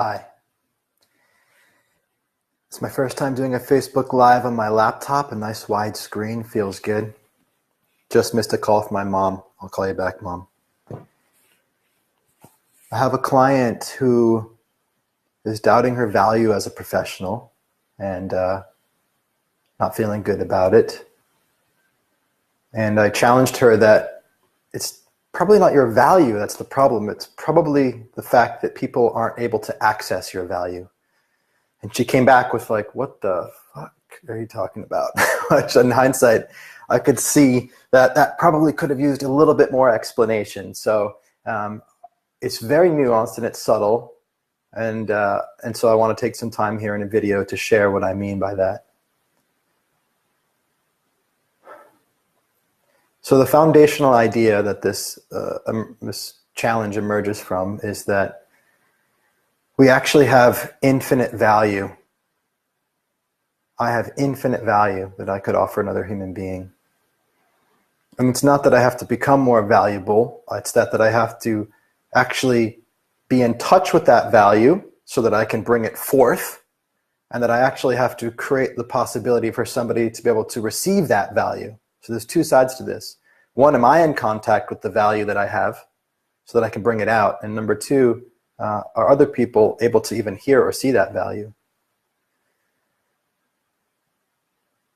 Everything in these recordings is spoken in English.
Hi. It's my first time doing a Facebook Live on my laptop. A nice wide screen feels good. Just missed a call from my mom. I'll call you back, Mom. I have a client who is doubting her value as a professional and not feeling good about it. And I challenged her that it's probably not your value that's the problem. It's probably the fact that people aren't able to access your value. And she came back with like, what the fuck are you talking about? Which in hindsight, I could see that probably could have used a little bit more explanation. So it's very nuanced and it's subtle. And so I want to take some time here in a video to share what I mean by that. So the foundational idea that this challenge emerges from is that we actually have infinite value. I have infinite value that I could offer another human being. And it's not that I have to become more valuable. It's that I have to actually be in touch with that value so that I can bring it forth, and that I actually have to create the possibility for somebody to be able to receive that value. So there's two sides to this. One, am I in contact with the value that I have so that I can bring it out? And number two, are other people able to even hear or see that value?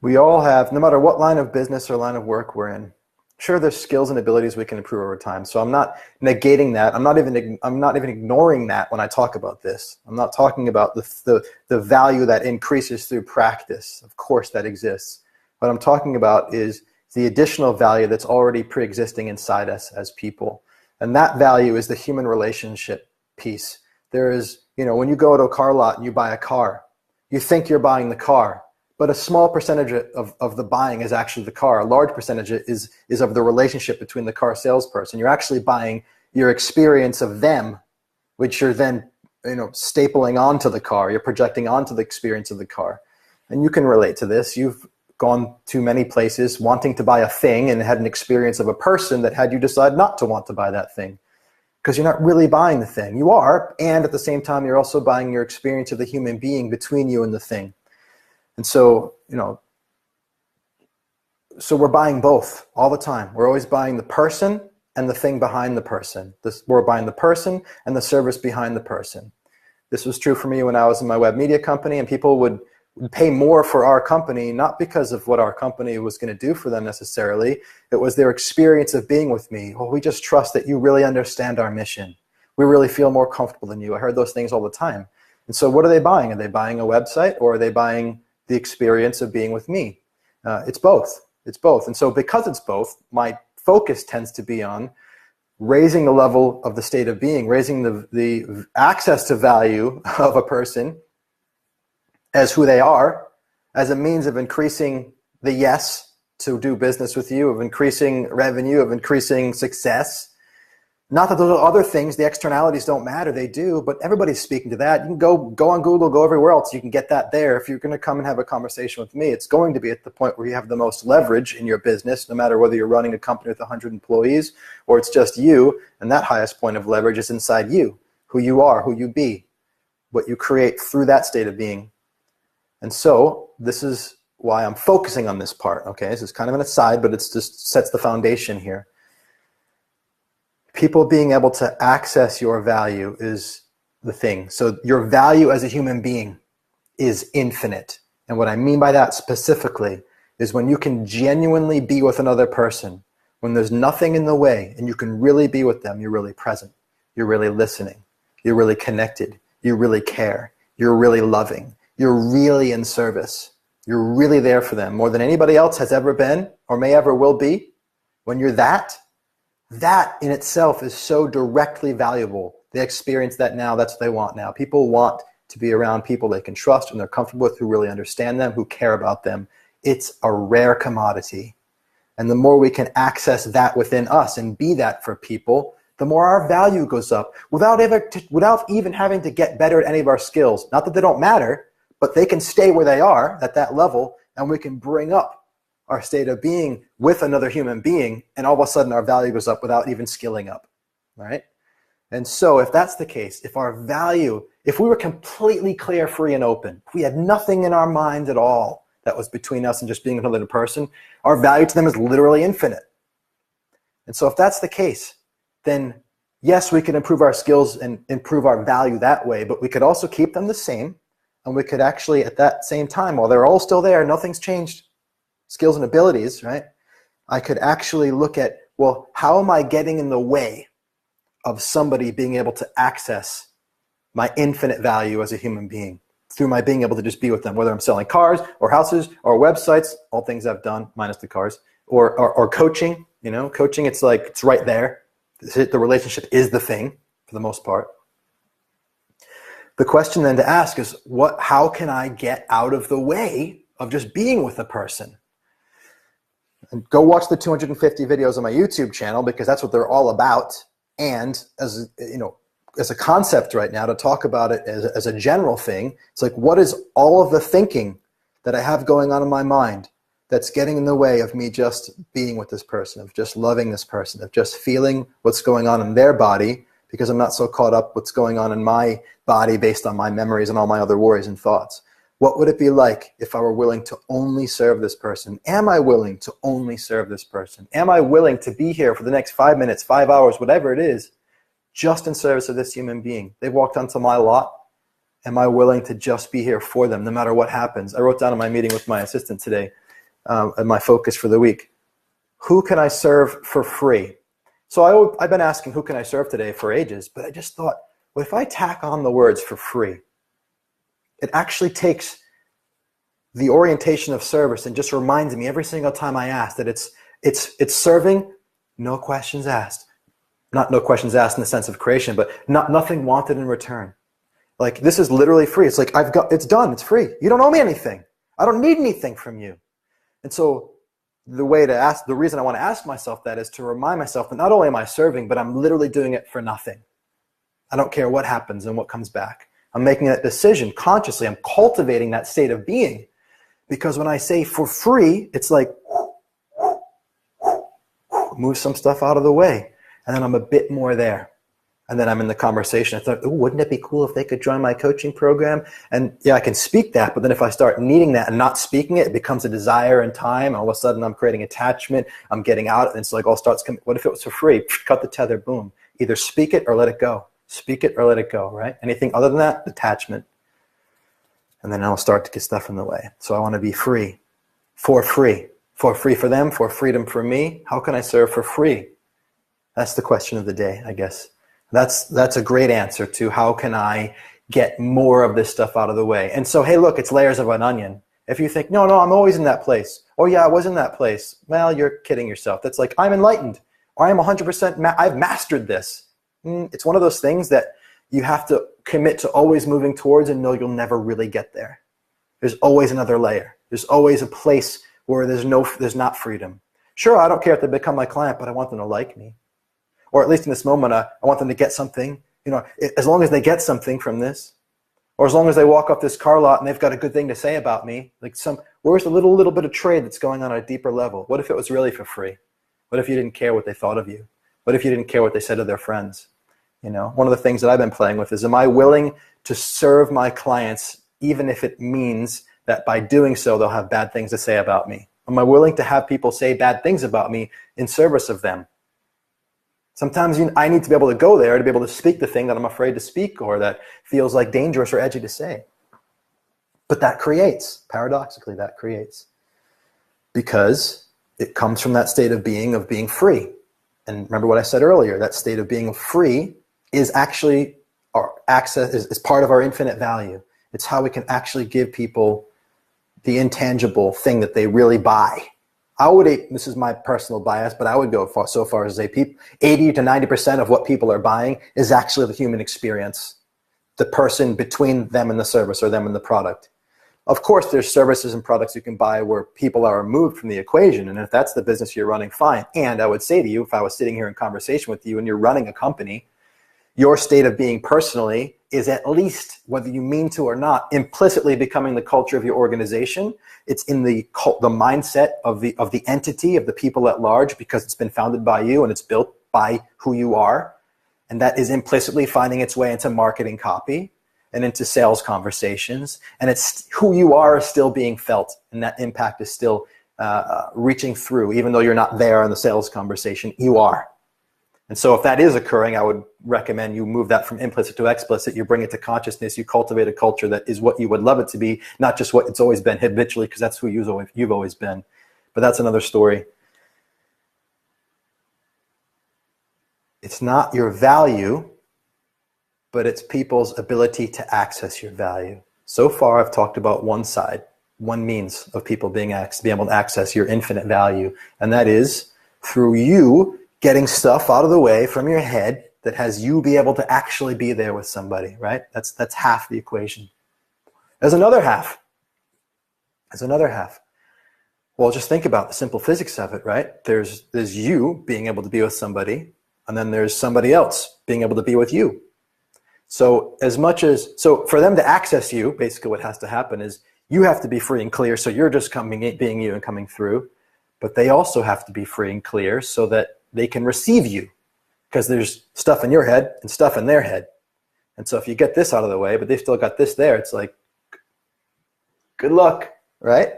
We all have, no matter what line of business or line of work we're in, sure, there's skills and abilities we can improve over time. So I'm not negating that. I'm not even ignoring that when I talk about this. I'm not talking about the value that increases through practice. Of course that exists. What I'm talking about is the additional value that's already pre-existing inside us as people. And that value is the human relationship piece. There is, when you go to a car lot and you buy a car, you think you're buying the car, but a small percentage of the buying is actually the car. A large percentage is of the relationship between the car salesperson. You're actually buying your experience of them, which you're then stapling onto the car. You're projecting onto the experience of the car. And you can relate to this. You've gone to many places wanting to buy a thing and had an experience of a person that had you decide not to want to buy that thing. Because you're not really buying the thing. You are, and at the same time, you're also buying your experience of the human being between you and the thing. And so, so we're buying both all the time. We're always buying the person and the thing behind the person. We're buying the person and the service behind the person. This was true for me when I was in my web media company, and people would pay more for our company, not because of what our company was going to do for them necessarily. It was their experience of being with me. Well, we just trust that you really understand our mission. We really feel more comfortable than you. I heard those things all the time. And so what are they buying? Are they buying a website, or are they buying the experience of being with me? It's both. It's both. And so because it's both, my focus tends to be on raising the level of the state of being, raising the access to value of a person as who they are, as a means of increasing the yes to do business with you, of increasing revenue, of increasing success. Not that those other things, the externalities don't matter, they do, but everybody's speaking to that. You can go on Google, go everywhere else, you can get that there. If you're going to come and have a conversation with me, it's going to be at the point where you have the most leverage in your business, no matter whether you're running a company with 100 employees or it's just you, and that highest point of leverage is inside you, who you are, who you be, what you create through that state of being. And so this is why I'm focusing on this part, okay? This is kind of an aside, but it just sets the foundation here. People being able to access your value is the thing. So your value as a human being is infinite. And what I mean by that specifically is when you can genuinely be with another person, when there's nothing in the way and you can really be with them, you're really present, you're really listening, you're really connected, you really care, you're really loving, you're really in service, you're really there for them more than anybody else has ever been or may ever will be. When you're that in itself is so directly valuable. They experience that now. That's what they want now. People want to be around people they can trust and they're comfortable with, who really understand them, who care about them. It's a rare commodity. And the more we can access that within us and be that for people, the more our value goes up without even having to get better at any of our skills. Not that they don't matter, but they can stay where they are at that level, and we can bring up our state of being with another human being, and all of a sudden our value goes up without even skilling up, right? And so if that's the case, if our value If we were completely clear, free, and open, if we had nothing in our mind at all that was between us and just being another person, our value to them is literally infinite. And so if that's the case, then yes, we can improve our skills and improve our value that way, but we could also keep them the same. And we could actually, at that same time, while they're all still there, nothing's changed, skills and abilities, right? I could actually look at, well, how am I getting in the way of somebody being able to access my infinite value as a human being through my being able to just be with them, whether I'm selling cars or houses or websites, all things I've done, minus the cars, or coaching, coaching, it's like, it's right there. The relationship is the thing for the most part. The question then to ask is, how can I get out of the way of just being with a person? And go watch the 250 videos on my YouTube channel, because that's what they're all about. And as a concept right now, to talk about it as a general thing, it's like, what is all of the thinking that I have going on in my mind that's getting in the way of me just being with this person, of just loving this person, of just feeling what's going on in their body, because I'm not so caught up what's going on in my body based on my memories and all my other worries and thoughts. What would it be like if I were willing to only serve this person? Am I willing to only serve this person? Am I willing to be here for the next 5 minutes, 5 hours, whatever it is, just in service of this human being? They've walked onto my lot. Am I willing to just be here for them no matter what happens? I wrote down in my meeting with my assistant today, and my focus for the week, who can I serve for free? So I've been asking who can I serve today for ages, but I just thought, well, if I tack on the words for free, it actually takes the orientation of service and just reminds me every single time I ask that it's serving, no questions asked. Not no questions asked in the sense of creation, but nothing wanted in return. Like, this is literally free. It's like, it's done, it's free. You don't owe me anything. I don't need anything from you. And so the reason I want to ask myself that is to remind myself that not only am I serving, but I'm literally doing it for nothing. I don't care what happens and what comes back. I'm making that decision consciously. I'm cultivating that state of being, because when I say for free, it's like move some stuff out of the way, and then I'm a bit more there. And then I'm in the conversation. I thought, oh, wouldn't it be cool if they could join my coaching program? And yeah, I can speak that, but then if I start needing that and not speaking it, it becomes a desire in time. All of a sudden I'm creating attachment. I'm getting out, and it's like all starts coming. What if it was for free? Cut the tether, boom. Either speak it or let it go. Speak it or let it go, right? Anything other than that, attachment. And then I'll start to get stuff in the way. So I want to be free, for free for them, for freedom for me. How can I serve for free? That's the question of the day, I guess. That's a great answer to how can I get more of this stuff out of the way. And so, hey, look, it's layers of an onion. If you think, no, I'm always in that place. Oh yeah, I was in that place. Well, you're kidding yourself. That's like, I'm enlightened, or I am 100%, I've mastered this. It's one of those things that you have to commit to always moving towards and know you'll never really get there. There's always another layer. There's always a place where there's not freedom. Sure, I don't care if they become my client, but I want them to like me. Or at least in this moment, I want them to get something, as long as they get something from this, or as long as they walk up this car lot and they've got a good thing to say about me, where's the little bit of trade that's going on at a deeper level? What if it was really for free? What if you didn't care what they thought of you? What if you didn't care what they said to their friends? One of the things that I've been playing with is, am I willing to serve my clients even if it means that by doing so they'll have bad things to say about me? Am I willing to have people say bad things about me in service of them? Sometimes I need to be able to go there to be able to speak the thing that I'm afraid to speak, or that feels like dangerous or edgy to say. But paradoxically, because it comes from that state of being free. And remember what I said earlier, that state of being free is actually is part of our infinite value. It's how we can actually give people the intangible thing that they really buy. This is my personal bias, but I would go so far as to say 80 to 90% of what people are buying is actually the human experience, the person between them and the service, or them and the product. Of course, there's services and products you can buy where people are removed from the equation, and if that's the business you're running, fine. And I would say to you, if I was sitting here in conversation with you and you're running a company, your state of being personally is, at least, whether you mean to or not, implicitly becoming the culture of your organization. It's in the mindset of the entity, of the people at large, because it's been founded by you and it's built by who you are. And that is implicitly finding its way into marketing copy. and into sales conversations, and it's who you are is still being felt, and that impact is still reaching through, even though you're not there in the sales conversation, you are. And so if that is occurring, I would recommend you move that from implicit to explicit. You bring it to consciousness. You cultivate a culture that is what you would love it to be, not just what it's always been habitually, because that's who you've always been. But that's another story. It's not your value, but it's people's ability to access your value. So far, I've talked about one side, one means of people being able to access your infinite value, and that is through you getting stuff out of the way from your head that has you be able to actually be there with somebody, right? That's half the equation. There's another half. Well, just think about the simple physics of it, right? There's you being able to be with somebody, and then there's somebody else being able to be with you. So for them to access you, basically what has to happen is you have to be free and clear, so you're just being you and coming through, but they also have to be free and clear so that they can receive you, because there's stuff in your head and stuff in their head. And so if you get this out of the way, but they've still got this there, it's like, good luck, right?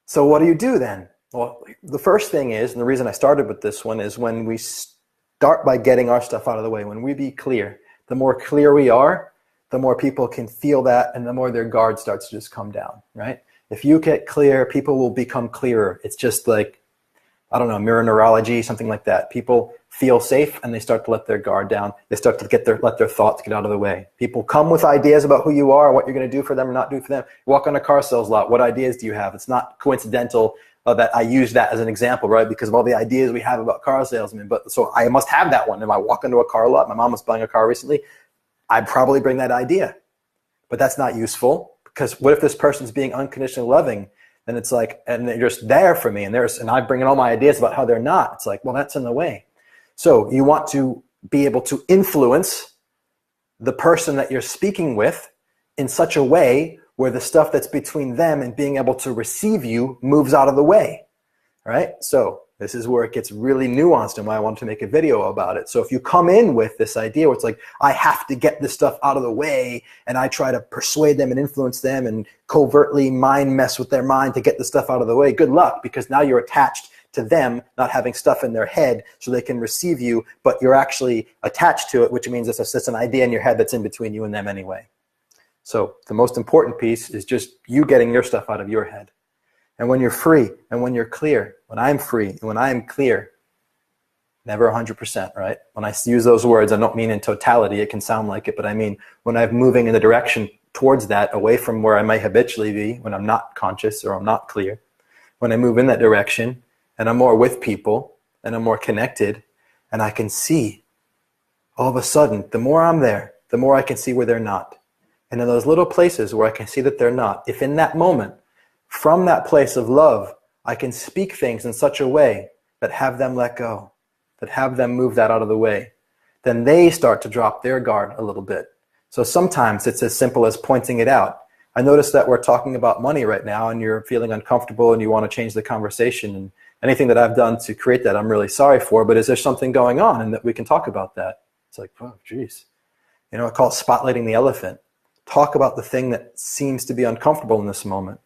So what do you do then? Well, the first thing is, and the reason I started with this one is when we start by getting our stuff out of the way, when we be clear, the more clear we are, the more people can feel that, and the more their guard starts to just come down, right? If you get clear, people will become clearer. It's just like, I don't know, mirror neurology, something like that. People feel safe and they start to let their guard down. They start to let their thoughts get out of the way. People come with ideas about who you are, what you're going to do for them or not do for them. You walk on a car sales lot. What ideas do you have? It's not coincidental that I use that as an example, right? Because of all the ideas we have about car salesmen. But so I must have that one. If I walk into a car lot, my mom was buying a car recently, I'd probably bring that idea. But that's not useful, because what if this person's being unconditionally loving? And it's like, and they're just there for me, and I bring in all my ideas about how they're not. It's like, well, that's in the way. So you want to be able to influence the person that you're speaking with in such a way where the stuff that's between them and being able to receive you moves out of the way, right? So this is where it gets really nuanced and why I wanted to make a video about it. So if you come in with this idea where it's like, I have to get this stuff out of the way, and I try to persuade them and influence them and covertly mind mess with their mind to get the stuff out of the way, good luck, because now you're attached to them not having stuff in their head so they can receive you, but you're actually attached to it, which means it's an idea in your head that's in between you and them anyway. So the most important piece is just you getting your stuff out of your head. And when you're free and when you're clear, when I'm free and when I'm clear, never 100%, right? When I use those words, I don't mean in totality, it can sound like it, but I mean when I'm moving in the direction towards that, away from where I might habitually be when I'm not conscious or I'm not clear. When I move in that direction and I'm more with people and I'm more connected, and I can see all of a sudden, the more I'm there, the more I can see where they're not. And in those little places where I can see that they're not, if in that moment, from that place of love, I can speak things in such a way that have them let go, that have them move that out of the way, then they start to drop their guard a little bit. So sometimes it's as simple as pointing it out. I notice that we're talking about money right now and you're feeling uncomfortable and you want to change the conversation, and anything that I've done to create that I'm really sorry for, but is there something going on and that we can talk about that? It's like, oh, geez. You know, I call it spotlighting the elephant. Talk about the thing that seems to be uncomfortable in this moment.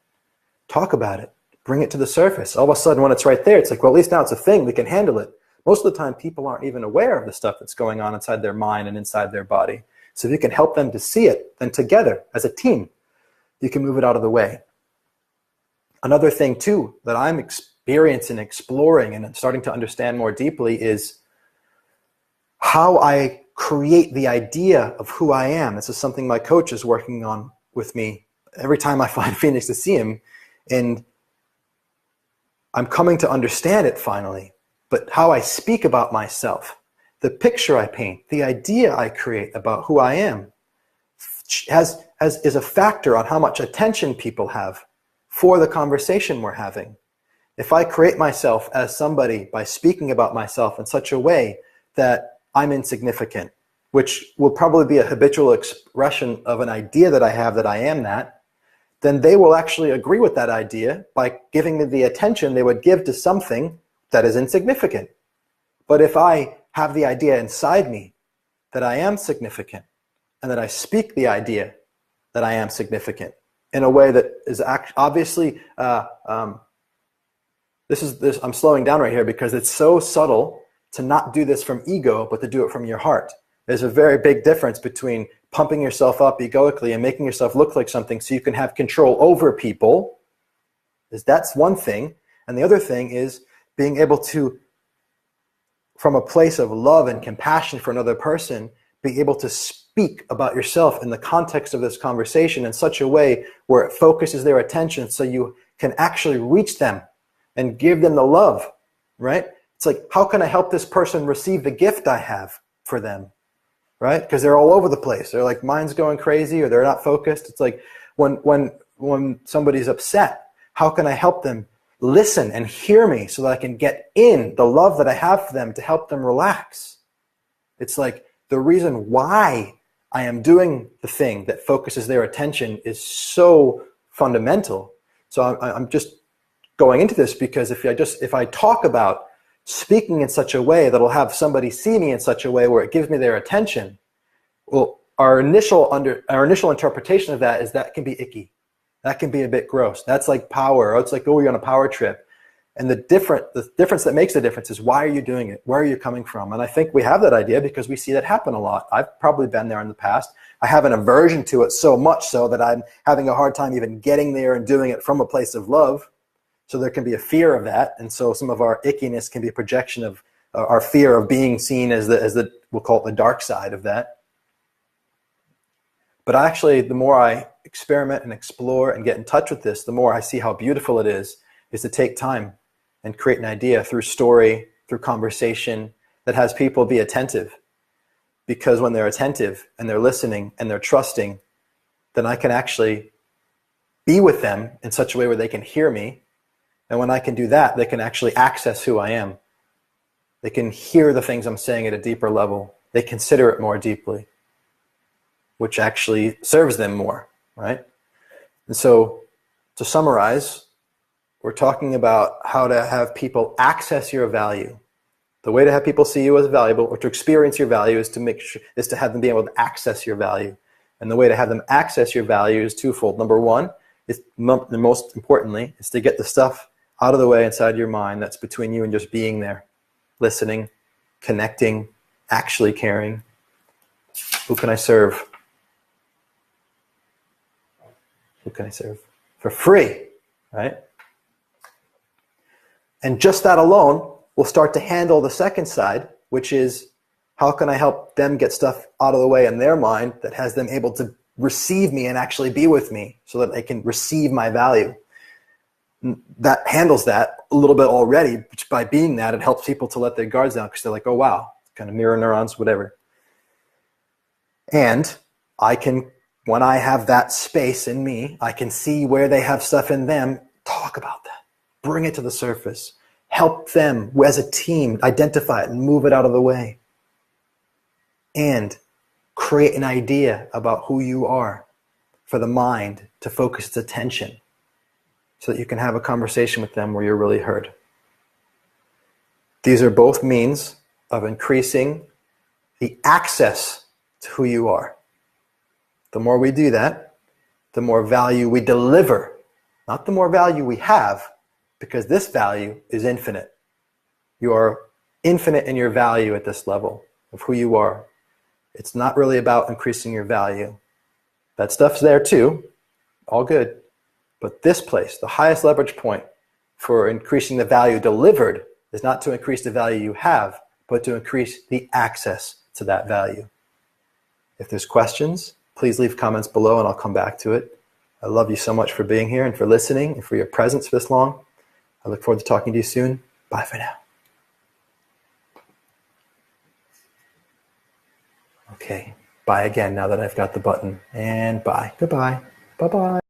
Talk about it. Bring it to the surface. All of a sudden, when it's right there, it's like, well, at least now it's a thing. We can handle it. Most of the time, people aren't even aware of the stuff that's going on inside their mind and inside their body. So if you can help them to see it, then together, as a team, you can move it out of the way. Another thing, too, that I'm experiencing, exploring, and starting to understand more deeply is how I create the idea of who I am. This is something my coach is working on with me every time I find Phoenix to see him. And I'm coming to understand it finally. But how I speak about myself, the picture I paint, the idea I create about who I am is a factor on how much attention people have for the conversation we're having. If I create myself as somebody by speaking about myself in such a way that I'm insignificant, which will probably be a habitual expression of an idea that I have that I am that, then they will actually agree with that idea by giving me the attention they would give to something that is insignificant. But if I have the idea inside me that I am significant and that I speak the idea that I am significant in a way that is obviously, I'm slowing down right here because it's so subtle to not do this from ego, but to do it from your heart. There's a very big difference between pumping yourself up egoically and making yourself look like something so you can have control over people. That's one thing. And the other thing is being able to, from a place of love and compassion for another person, be able to speak about yourself in the context of this conversation in such a way where it focuses their attention so you can actually reach them and give them the love, right? It's like, how can I help this person receive the gift I have for them, right? Because they're all over the place. They're like, mind's going crazy, or they're not focused. It's like when somebody's upset, how can I help them listen and hear me so that I can get in the love that I have for them to help them relax? It's like the reason why I am doing the thing that focuses their attention is so fundamental. So I'm just going into this because if I talk about speaking in such a way that'll have somebody see me in such a way where it gives me their attention, well, our initial interpretation of that is that can be icky. That can be a bit gross. That's like power. Or it's like, oh, you're on a power trip. And the difference that makes the difference is, why are you doing it? Where are you coming from? And I think we have that idea because we see that happen a lot. I've probably been there in the past. I have an aversion to it so much so that I'm having a hard time even getting there and doing it from a place of love. So there can be a fear of that. And so some of our ickiness can be a projection of our fear of being seen as we'll call it the dark side of that. But actually, the more I experiment and explore and get in touch with this, the more I see how beautiful it is to take time and create an idea through story, through conversation that has people be attentive. Because when they're attentive and they're listening and they're trusting, then I can actually be with them in such a way where they can hear me. And when I can do that, they can actually access who I am. They can hear the things I'm saying at a deeper level. They consider it more deeply, which actually serves them more, right? And so to summarize, we're talking about how to have people access your value. The way to have people see you as valuable, or to experience your value, is to have them be able to access your value. And the way to have them access your value is twofold. Number one, most importantly, is to get the stuff out of the way inside your mind that's between you and just being there, listening, connecting, actually caring. Who can I serve? Who can I serve? For free, right? And just that alone will start to handle the second side, which is, how can I help them get stuff out of the way in their mind that has them able to receive me and actually be with me so that they can receive my value. That handles that a little bit already. By being that, it helps people to let their guards down because they're like, oh, wow, kind of mirror neurons, whatever. And I can, when I have that space in me, I can see where they have stuff in them, talk about that, bring it to the surface, help them as a team identify it and move it out of the way. And create an idea about who you are for the mind to focus its attention so that you can have a conversation with them where you're really heard. These are both means of increasing the access to who you are. The more we do that, the more value we deliver, not the more value we have, because this value is infinite. You are infinite in your value at this level of who you are. It's not really about increasing your value. That stuff's there too, all good. But this place, the highest leverage point for increasing the value delivered, is not to increase the value you have, but to increase the access to that value. If there's questions, please leave comments below and I'll come back to it. I love you so much for being here and for listening and for your presence for this long. I look forward to talking to you soon. Bye for now. Okay, bye again now that I've got the button. And bye. Goodbye. Bye-bye.